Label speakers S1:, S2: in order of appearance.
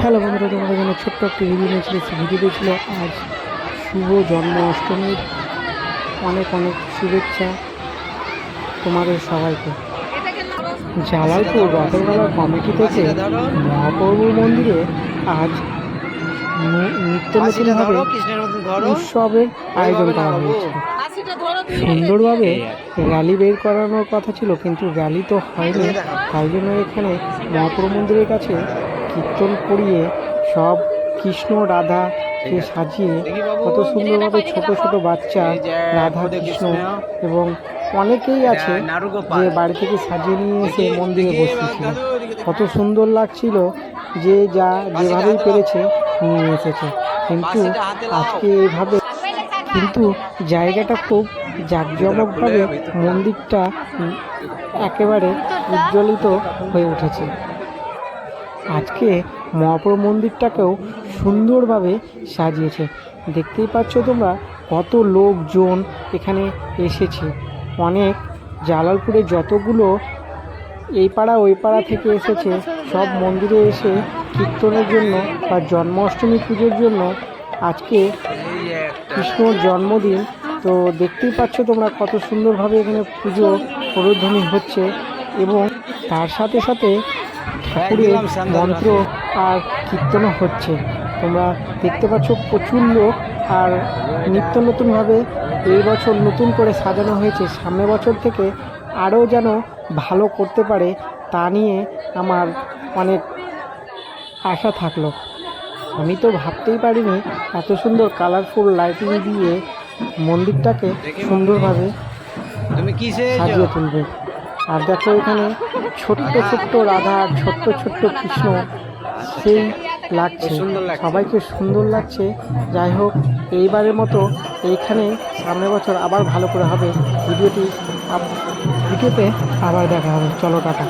S1: Hello বন্ধুরা, তোমাদের জন্য ছোট্ট একটি ভিডিও নিয়েছিল। ভিডিওটি ছিল আজ শুভ জন্মাষ্টমীর। অনেক অনেক শুভেচ্ছা তোমাদের সবাইকে। জালালপুর রথেরবেলা কমিটি থেকে মহাপ্রভু মন্দিরে আজ নিত্য নতুনভাবে উৎসবের আয়োজন করা হয়েছে। সুন্দরভাবে র্যালি বের করানোর কথা ছিল, কিন্তু র্যালি তো হয়নি। তাই জন্য এখানে মহাপ্রভু মন্দিরের কাছে কীর্তন করিয়ে সব কৃষ্ণ রাধাকে সাজিয়ে কত সুন্দরভাবে ছোট ছোট বাচ্চা রাধা কৃষ্ণ এবং অনেকেই আছে যে বাড়ি থেকে সাজিয়ে নিয়ে এসে মন্দিরে বসেছিল। কত সুন্দর লাগছিল, যে যেভাবেই পেরেছে নিয়ে এসেছে। কিন্তু আজকে এইভাবে কিন্তু জায়গাটা খুব জাঁকজমকভাবে মন্দিরটা একেবারে উজ্জ্বলিত হয়ে উঠেছে। আজকে মহাপ্রভু মন্দিরটাকেও সুন্দরভাবে সাজিয়েছে। দেখতেই পাচ্ছ তোমরা কত লোকজন এখানে এসেছে। অনেক জালালপুরে যতগুলো এই পাড়া ওই পাড়া থেকে এসেছে, সব মন্দিরে এসে কীর্তনের জন্য বা জন্মাষ্টমী পুজোর জন্য। আজকে কৃষ্ণর জন্মদিন, তো দেখতেই পাচ্ছ তোমরা কত সুন্দরভাবে এখানে পুজো প্রদর্শনী হচ্ছে এবং তার সাথে সাথে ঠাকুরের মন্ত্র আর কীর্তনও হচ্ছে। তোমরা দেখতে পাচ্ছ প্রচুর লোক। আর নিত্য নতুনভাবে এই বছর নতুন করে সাজানো হয়েছে। সামনের বছর থেকে আরও যেন ভালো করতে পারে, তা নিয়ে আমার অনেক আশা থাকলো। আমি তো ভাবতেই পারিনি এত সুন্দর কালারফুল লাইটিং দিয়ে মন্দিরটাকে সুন্দরভাবে সাজিয়ে তুলবে। আর দেখো এখানে ছোট্ট ছোট্ট রাধা, ছোট্ট ছোট্ট কৃষ্ণ, সেই লাগছে, সবাইকে সুন্দর লাগছে। যাই হোক, এইবারের মতো এইখানে সামনের বছর আবার ভালো করে হবে। ভিডিওতে আবার দেখা হবে। চলো, টাটা।